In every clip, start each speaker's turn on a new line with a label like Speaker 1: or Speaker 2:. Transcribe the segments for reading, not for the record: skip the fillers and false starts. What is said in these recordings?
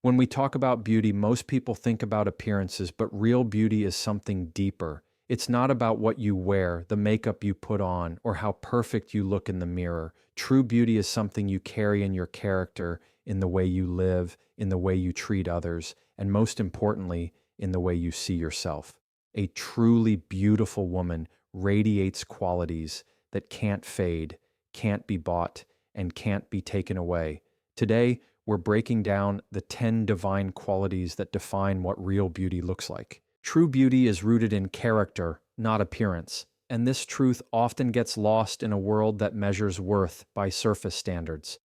Speaker 1: When we talk about beauty, most people think about appearances, but real beauty is something deeper. It's not about what you wear, the makeup you put on, or how perfect you look in the mirror. True beauty is something you carry in your character, in the way you live, in the way you treat others, and most importantly, in the way you see yourself. A truly beautiful woman radiates qualities that can't fade, can't be bought, and can't be taken away. Today, we're breaking down the 10 divine qualities that define what real beauty looks like. True beauty is rooted in character, not appearance, and this truth often gets lost in a world that measures worth by surface standards.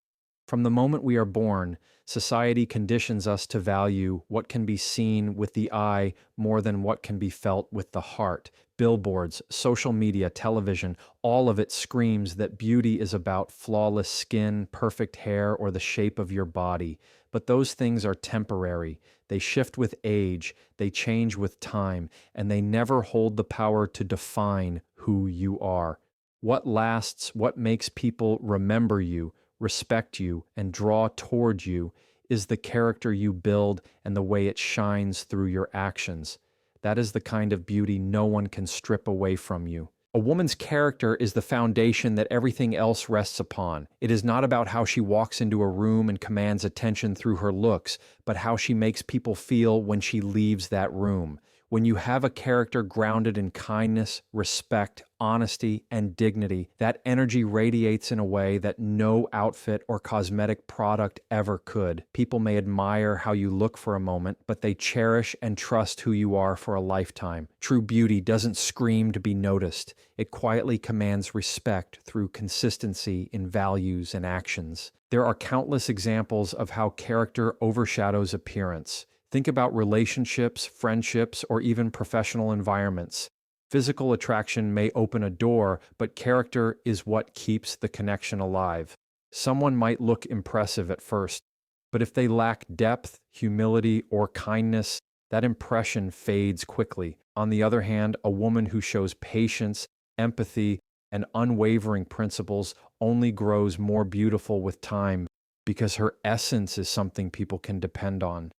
Speaker 1: From the moment we are born, society conditions us to value what can be seen with the eye more than what can be felt with the heart. Billboards, social media, television, all of it screams that beauty is about flawless skin, perfect hair, or the shape of your body. But those things are temporary. They shift with age, they change with time, and they never hold the power to define who you are. What lasts, what makes people remember you, respect you, and draw toward you is the character you build and the way it shines through your actions. That is the kind of beauty no one can strip away from you. A woman's character is the foundation that everything else rests upon. It is not about how she walks into a room and commands attention through her looks, but how she makes people feel when she leaves that room. When you have a character grounded in kindness, respect, honesty, and dignity, that energy radiates in a way that no outfit or cosmetic product ever could. People may admire how you look for a moment, but they cherish and trust who you are for a lifetime. True beauty doesn't scream to be noticed. It quietly commands respect through consistency in values and actions. There are countless examples of how character overshadows appearance. Think about relationships, friendships, or even professional environments. Physical attraction may open a door, but character is what keeps the connection alive. Someone might look impressive at first, but if they lack depth, humility, or kindness, that impression fades quickly. On the other hand, a woman who shows patience, empathy, and unwavering principles only grows more beautiful with time because her essence is something people can depend on.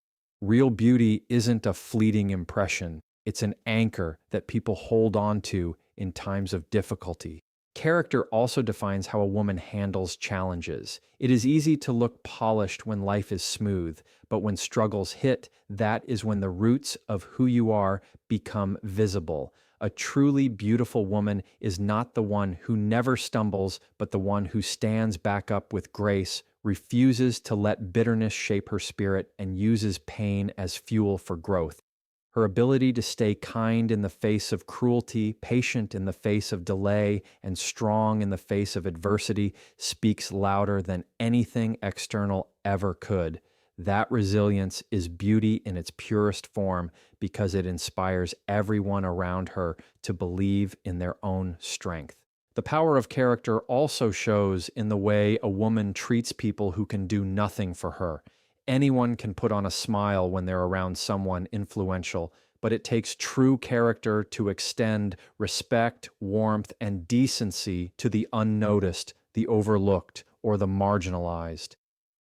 Speaker 1: Real beauty isn't a fleeting impression. It's an anchor that people hold on to in times of difficulty. Character also defines how a woman handles challenges. It is easy to look polished when life is smooth, but when struggles hit, that is when the roots of who you are become visible. A truly beautiful woman is not the one who never stumbles, but the one who stands back up with grace, refuses to let bitterness shape her spirit, and uses pain as fuel for growth. Her ability to stay kind in the face of cruelty, patient in the face of delay, and strong in the face of adversity speaks louder than anything external ever could. That resilience is beauty in its purest form because it inspires everyone around her to believe in their own strength. The power of character also shows in the way a woman treats people who can do nothing for her. Anyone can put on a smile when they're around someone influential, but it takes true character to extend respect, warmth, and decency to the unnoticed, the overlooked, or the marginalized.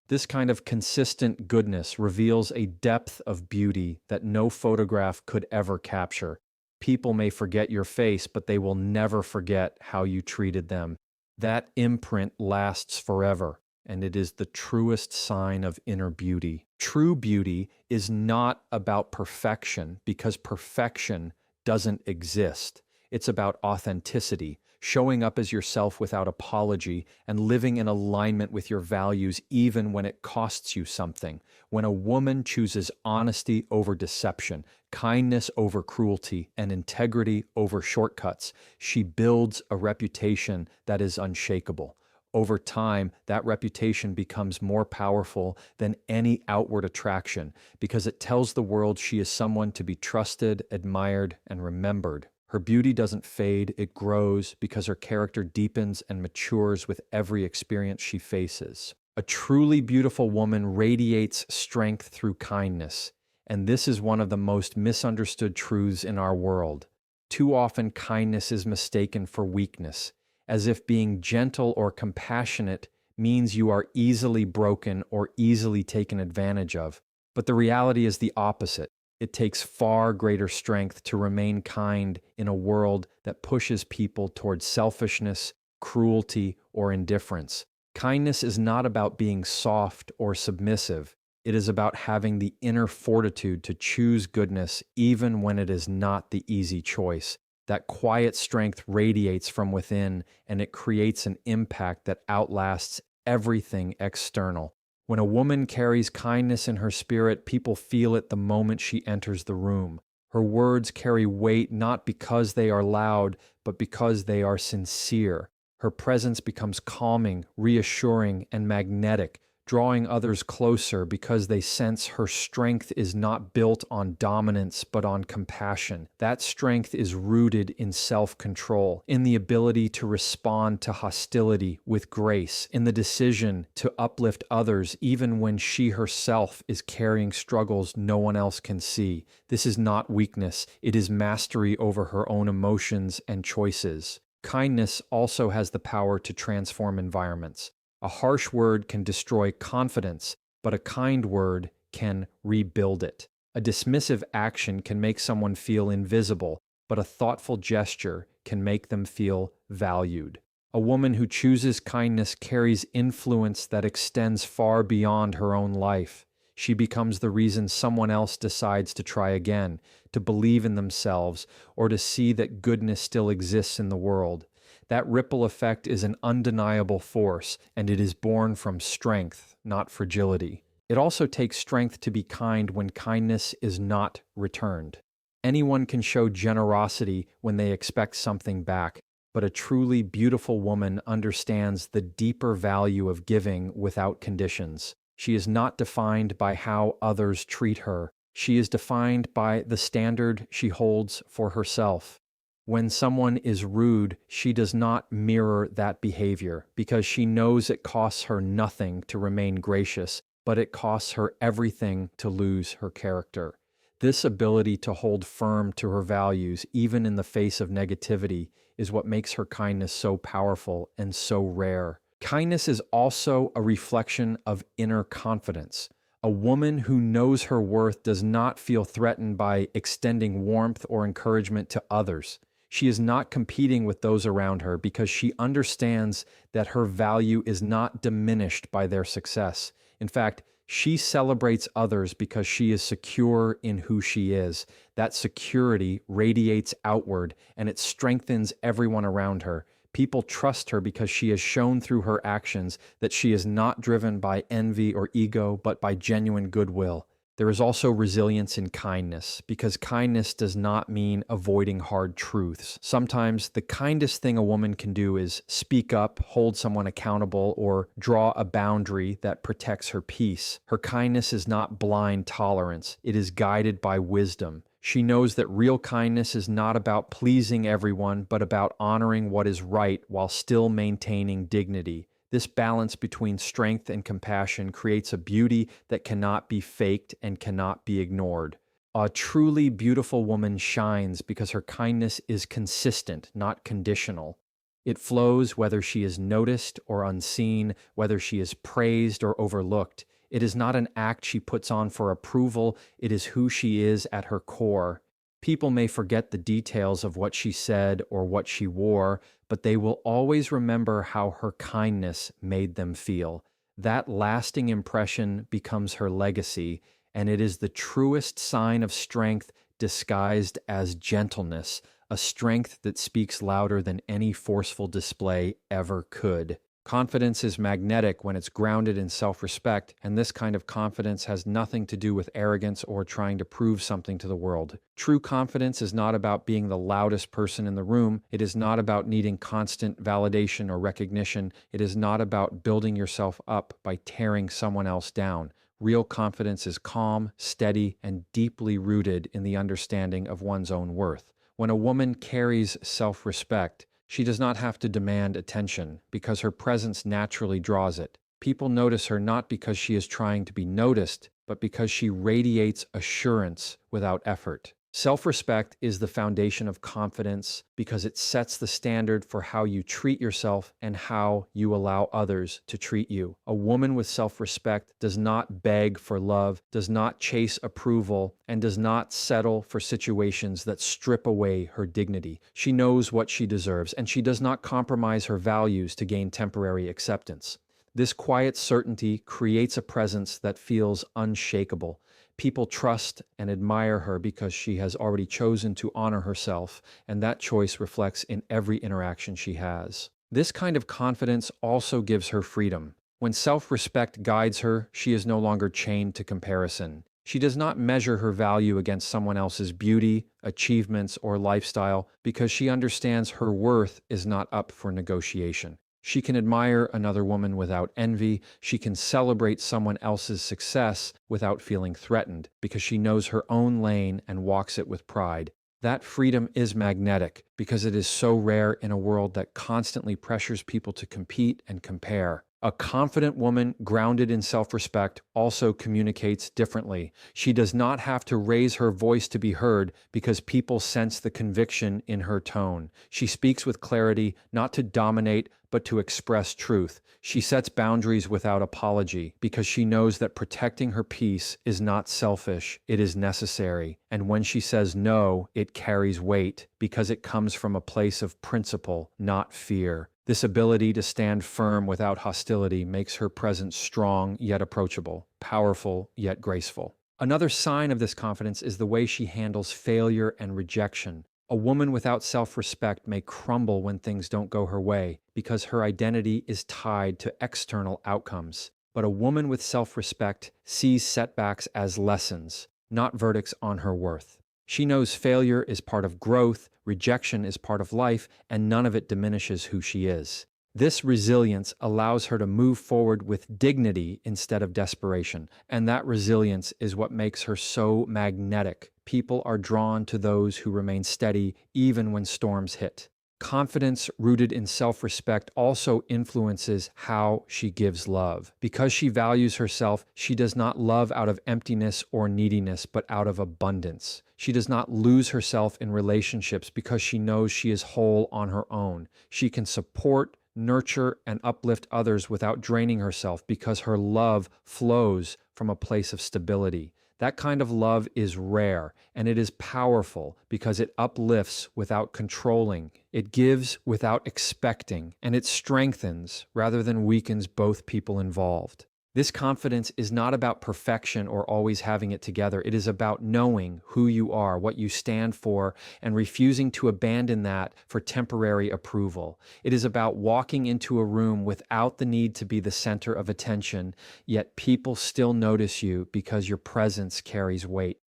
Speaker 1: This kind of consistent goodness reveals a depth of beauty that no photograph could ever capture. People may forget your face, but they will never forget how you treated them. That imprint lasts forever, and it is the truest sign of inner beauty. True beauty is not about perfection because perfection doesn't exist. It's about authenticity, showing up as yourself without apology, and living in alignment with your values even when it costs you something. When a woman chooses honesty over deception, kindness over cruelty, and integrity over shortcuts, she builds a reputation that is unshakable. Over time, that reputation becomes more powerful than any outward attraction because it tells the world she is someone to be trusted, admired, and remembered. Her beauty doesn't fade, it grows because her character deepens and matures with every experience she faces. A truly beautiful woman radiates strength through kindness, and this is one of the most misunderstood truths in our world. Too often, kindness is mistaken for weakness, as if being gentle or compassionate means you are easily broken or easily taken advantage of. But the reality is the opposite. It takes far greater strength to remain kind in a world that pushes people towards selfishness, cruelty, or indifference. Kindness is not about being soft or submissive. It is about having the inner fortitude to choose goodness even when it is not the easy choice. That quiet strength radiates from within, and it creates an impact that outlasts everything external. When a woman carries kindness in her spirit, people feel it the moment she enters the room. Her words carry weight not because they are loud, but because they are sincere. Her presence becomes calming, reassuring, and magnetic, drawing others closer because they sense her strength is not built on dominance but on compassion. That strength is rooted in self-control, in the ability to respond to hostility with grace, in the decision to uplift others even when she herself is carrying struggles no one else can see. This is not weakness, it is mastery over her own emotions and choices. Kindness also has the power to transform environments. A harsh word can destroy confidence, but a kind word can rebuild it. A dismissive action can make someone feel invisible, but a thoughtful gesture can make them feel valued. A woman who chooses kindness carries influence that extends far beyond her own life. She becomes the reason someone else decides to try again, to believe in themselves, or to see that goodness still exists in the world. That ripple effect is an undeniable force, and it is born from strength, not fragility. It also takes strength to be kind when kindness is not returned. Anyone can show generosity when they expect something back, but a truly beautiful woman understands the deeper value of giving without conditions. She is not defined by how others treat her. She is defined by the standard she holds for herself. When someone is rude, she does not mirror that behavior because she knows it costs her nothing to remain gracious, but it costs her everything to lose her character. This ability to hold firm to her values, even in the face of negativity, is what makes her kindness so powerful and so rare. Kindness is also a reflection of inner confidence. A woman who knows her worth does not feel threatened by extending warmth or encouragement to others. She is not competing with those around her because she understands that her value is not diminished by their success. In fact, she celebrates others because she is secure in who she is. That security radiates outward, and it strengthens everyone around her. People trust her because she has shown through her actions that she is not driven by envy or ego, but by genuine goodwill. There is also resilience in kindness, because kindness does not mean avoiding hard truths. Sometimes the kindest thing a woman can do is speak up, hold someone accountable, or draw a boundary that protects her peace. Her kindness is not blind tolerance. It is guided by wisdom. She knows that real kindness is not about pleasing everyone, but about honoring what is right while still maintaining dignity. This balance between strength and compassion creates a beauty that cannot be faked and cannot be ignored. A truly beautiful woman shines because her kindness is consistent, not conditional. It flows whether she is noticed or unseen, whether she is praised or overlooked. It is not an act she puts on for approval, it is who she is at her core. People may forget the details of what she said or what she wore, but they will always remember how her kindness made them feel. That lasting impression becomes her legacy, and it is the truest sign of strength disguised as gentleness, a strength that speaks louder than any forceful display ever could. Confidence is magnetic when it's grounded in self-respect, and this kind of confidence has nothing to do with arrogance or trying to prove something to the world. True confidence is not about being the loudest person in the room. It is not about needing constant validation or recognition. It is not about building yourself up by tearing someone else down. Real confidence is calm, steady, and deeply rooted in the understanding of one's own worth. When a woman carries self-respect, she does not have to demand attention because her presence naturally draws it. People notice her not because she is trying to be noticed, but because she radiates assurance without effort. Self-respect is the foundation of confidence because it sets the standard for how you treat yourself and how you allow others to treat you. A woman with self-respect does not beg for love, does not chase approval, and does not settle for situations that strip away her dignity. She knows what she deserves, and she does not compromise her values to gain temporary acceptance. This quiet certainty creates a presence that feels unshakable. People trust and admire her because she has already chosen to honor herself, and that choice reflects in every interaction she has. This kind of confidence also gives her freedom. When self-respect guides her, she is no longer chained to comparison. She does not measure her value against someone else's beauty, achievements, or lifestyle because she understands her worth is not up for negotiation. She can admire another woman without envy. She can celebrate someone else's success without feeling threatened because she knows her own lane and walks it with pride. That freedom is magnetic because it is so rare in a world that constantly pressures people to compete and compare. A confident woman grounded in self-respect also communicates differently. She does not have to raise her voice to be heard because people sense the conviction in her tone. She speaks with clarity, not to dominate, but to express truth. She sets boundaries without apology because she knows that protecting her peace is not selfish, it is necessary. And when she says no, it carries weight because it comes from a place of principle, not fear. This ability to stand firm without hostility makes her presence strong yet approachable, powerful yet graceful. Another sign of this confidence is the way she handles failure and rejection. A woman without self-respect may crumble when things don't go her way because her identity is tied to external outcomes. But a woman with self-respect sees setbacks as lessons, not verdicts on her worth. She knows failure is part of growth, rejection is part of life, and none of it diminishes who she is. This resilience allows her to move forward with dignity instead of desperation, and that resilience is what makes her so magnetic. People are drawn to those who remain steady even when storms hit. Confidence rooted in self-respect also influences how she gives love. Because she values herself, she does not love out of emptiness or neediness, but out of abundance. She does not lose herself in relationships because she knows she is whole on her own. She can support, nurture, and uplift others without draining herself because her love flows from a place of stability. That kind of love is rare, and it is powerful because it uplifts without controlling, it gives without expecting, and it strengthens rather than weakens both people involved. This confidence is not about perfection or always having it together. It is about knowing who you are, what you stand for, and refusing to abandon that for temporary approval. It is about walking into a room without the need to be the center of attention, yet people still notice you because your presence carries weight.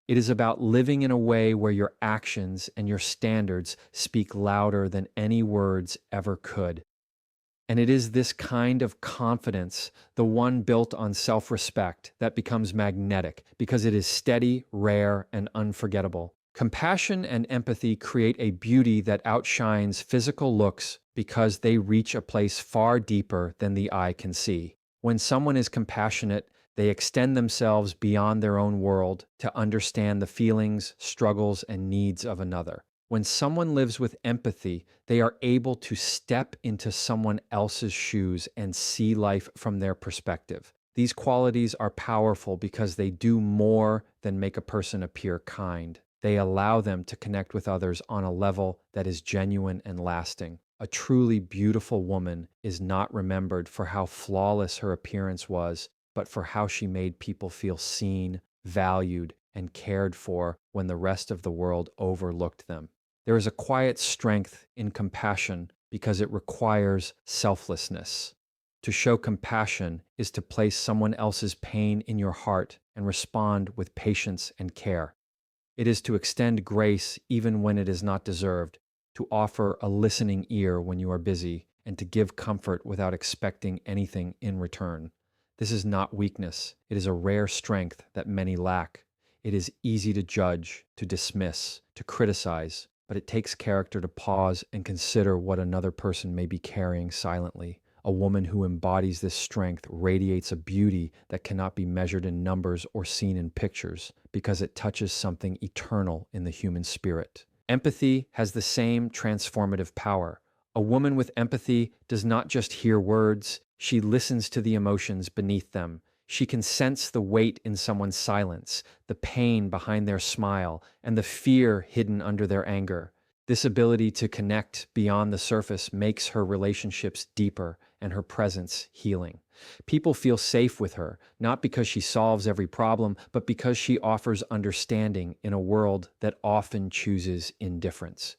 Speaker 1: It is about living in a way where your actions and your standards speak louder than any words ever could. And it is this kind of confidence, the one built on self-respect, that becomes magnetic because it is steady, rare, and unforgettable. Compassion and empathy create a beauty that outshines physical looks because they reach a place far deeper than the eye can see. When someone is compassionate, they extend themselves beyond their own world to understand the feelings, struggles, and needs of another. When someone lives with empathy, they are able to step into someone else's shoes and see life from their perspective. These qualities are powerful because they do more than make a person appear kind. They allow them to connect with others on a level that is genuine and lasting. A truly beautiful woman is not remembered for how flawless her appearance was, but for how she made people feel seen, valued, and cared for when the rest of the world overlooked them. There is a quiet strength in compassion because it requires selflessness. To show compassion is to place someone else's pain in your heart and respond with patience and care. It is to extend grace even when it is not deserved, to offer a listening ear when you are busy, and to give comfort without expecting anything in return. This is not weakness. It is a rare strength that many lack. It is easy to judge, to dismiss, to criticize, but it takes character to pause and consider what another person may be carrying silently. A woman who embodies this strength radiates a beauty that cannot be measured in numbers or seen in pictures because it touches something eternal in the human spirit. Empathy has the same transformative power. A woman with empathy does not just hear words, she listens to the emotions beneath them. She can sense the weight in someone's silence, the pain behind their smile, and the fear hidden under their anger. This ability to connect beyond the surface makes her relationships deeper and her presence healing. People feel safe with her, not because she solves every problem, but because she offers understanding in a world that often chooses indifference.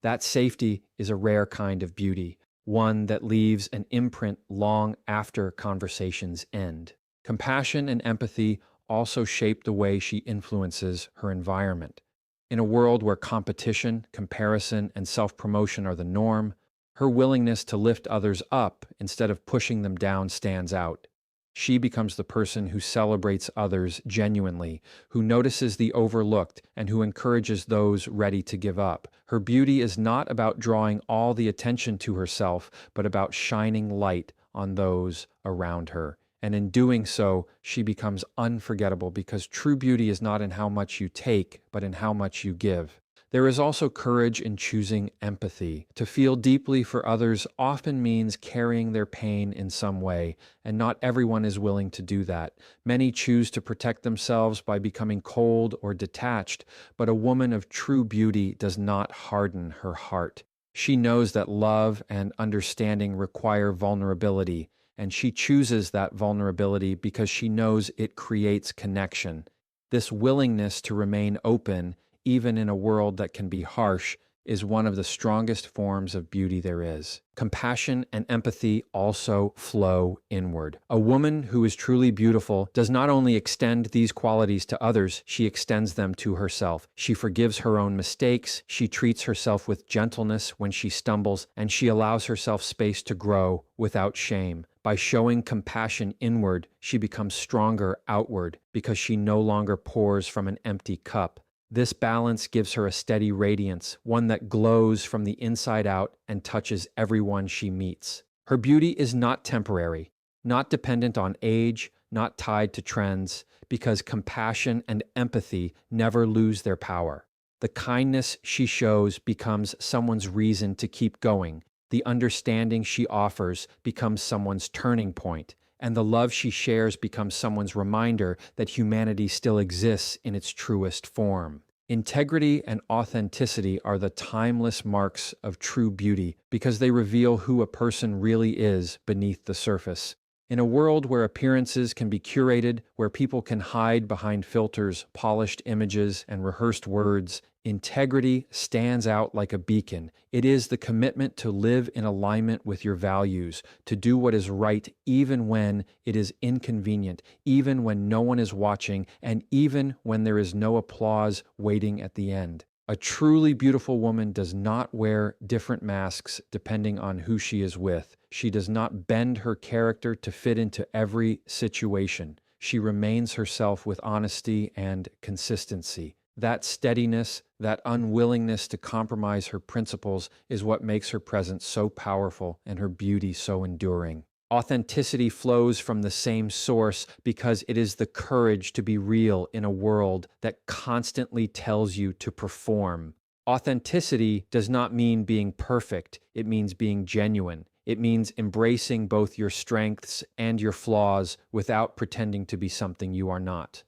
Speaker 1: That safety is a rare kind of beauty, one that leaves an imprint long after conversations end. Compassion and empathy also shape the way she influences her environment. In a world where competition, comparison, and self-promotion are the norm, her willingness to lift others up instead of pushing them down stands out. She becomes the person who celebrates others genuinely, who notices the overlooked, and who encourages those ready to give up. Her beauty is not about drawing all the attention to herself, but about shining light on those around her. And in doing so, she becomes unforgettable because true beauty is not in how much you take, but in how much you give. There is also courage in choosing empathy. To feel deeply for others often means carrying their pain in some way, and not everyone is willing to do that. Many choose to protect themselves by becoming cold or detached, but a woman of true beauty does not harden her heart. She knows that love and understanding require vulnerability, and she chooses that vulnerability because she knows it creates connection. This willingness to remain open, even in a world that can be harsh, is one of the strongest forms of beauty there is. Compassion and empathy also flow inward. A woman who is truly beautiful does not only extend these qualities to others, she extends them to herself. She forgives her own mistakes, she treats herself with gentleness when she stumbles, and she allows herself space to grow without shame. By showing compassion inward, she becomes stronger outward because she no longer pours from an empty cup. This balance gives her a steady radiance, one that glows from the inside out and touches everyone she meets. Her beauty is not temporary, not dependent on age, not tied to trends, because compassion and empathy never lose their power. The kindness she shows becomes someone's reason to keep going. The understanding she offers becomes someone's turning point, and the love she shares becomes someone's reminder that humanity still exists in its truest form. Integrity and authenticity are the timeless marks of true beauty because they reveal who a person really is beneath the surface. In a world where appearances can be curated, where people can hide behind filters, polished images, and rehearsed words, integrity stands out like a beacon. It is the commitment to live in alignment with your values, to do what is right even when it is inconvenient, even when no one is watching, and even when there is no applause waiting at the end. A truly beautiful woman does not wear different masks depending on who she is with. She does not bend her character to fit into every situation. She remains herself with honesty and consistency. That steadiness, that unwillingness to compromise her principles is what makes her presence so powerful and her beauty so enduring. Authenticity flows from the same source because it is the courage to be real in a world that constantly tells you to perform. Authenticity does not mean being perfect, it means being genuine. It means embracing both your strengths and your flaws without pretending to be something you are not.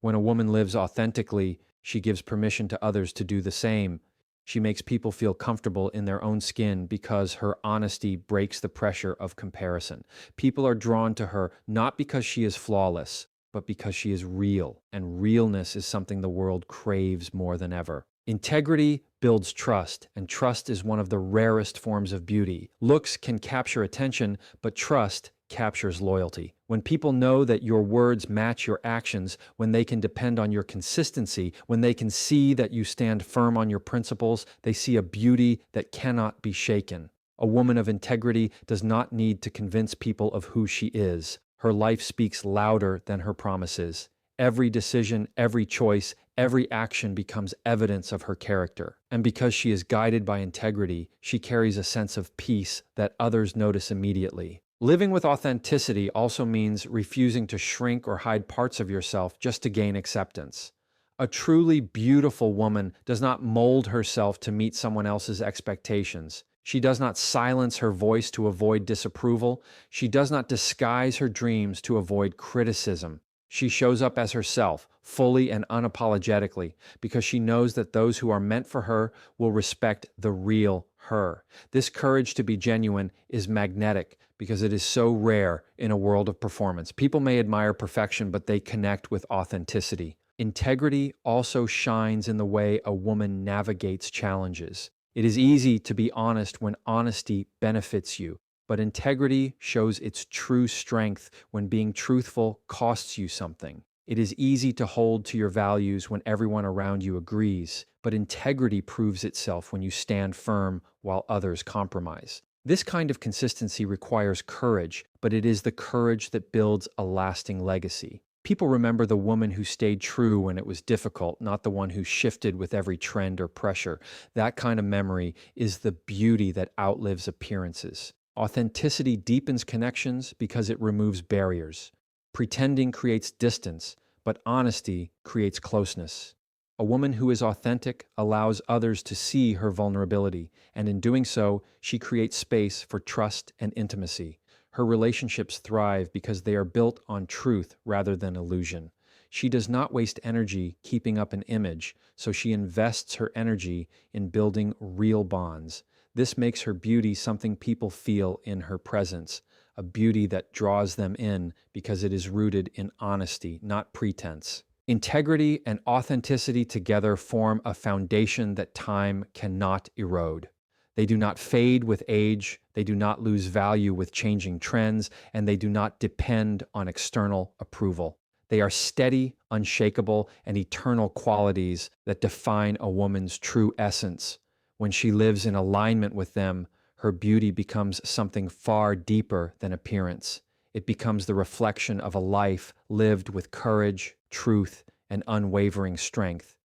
Speaker 1: When a woman lives authentically, she gives permission to others to do the same. She makes people feel comfortable in their own skin because her honesty breaks the pressure of comparison. People are drawn to her not because she is flawless, but because she is real, and realness is something the world craves more than ever. Integrity builds trust, and trust is one of the rarest forms of beauty. Looks can capture attention, but trust captures loyalty. When people know that your words match your actions, when they can depend on your consistency, when they can see that you stand firm on your principles, they see a beauty that cannot be shaken. A woman of integrity does not need to convince people of who she is. Her life speaks louder than her promises. Every decision, every choice, Every action becomes evidence of her character. And because she is guided by integrity, she carries a sense of peace that others notice immediately. Living with authenticity also means refusing to shrink or hide parts of yourself just to gain acceptance. A truly beautiful woman does not mold herself to meet someone else's expectations. She does not silence her voice to avoid disapproval. She does not disguise her dreams to avoid criticism. She shows up as herself, fully and unapologetically, because she knows that those who are meant for her will respect the real her. This courage to be genuine is magnetic because it is so rare in a world of performance. People may admire perfection, but they connect with authenticity. Integrity also shines in the way a woman navigates challenges. It is easy to be honest when honesty benefits you, but integrity shows its true strength when being truthful costs you something. It is easy to hold to your values when everyone around you agrees, but integrity proves itself when you stand firm while others compromise. This kind of consistency requires courage, but it is the courage that builds a lasting legacy. People remember the woman who stayed true when it was difficult, not the one who shifted with every trend or pressure. That kind of memory is the beauty that outlives appearances. Authenticity deepens connections because it removes barriers. Pretending creates distance, but honesty creates closeness. A woman who is authentic allows others to see her vulnerability, and in doing so, she creates space for trust and intimacy. Her relationships thrive because they are built on truth rather than illusion. She does not waste energy keeping up an image, so she invests her energy in building real bonds. This makes her beauty something people feel in her presence, a beauty that draws them in because it is rooted in honesty, not pretense. Integrity and authenticity together form a foundation that time cannot erode. They do not fade with age, they do not lose value with changing trends, and they do not depend on external approval. They are steady, unshakable, and eternal qualities that define a woman's true essence. When she lives in alignment with them, her beauty becomes something far deeper than appearance. It becomes the reflection of a life lived with courage, truth, and unwavering strength.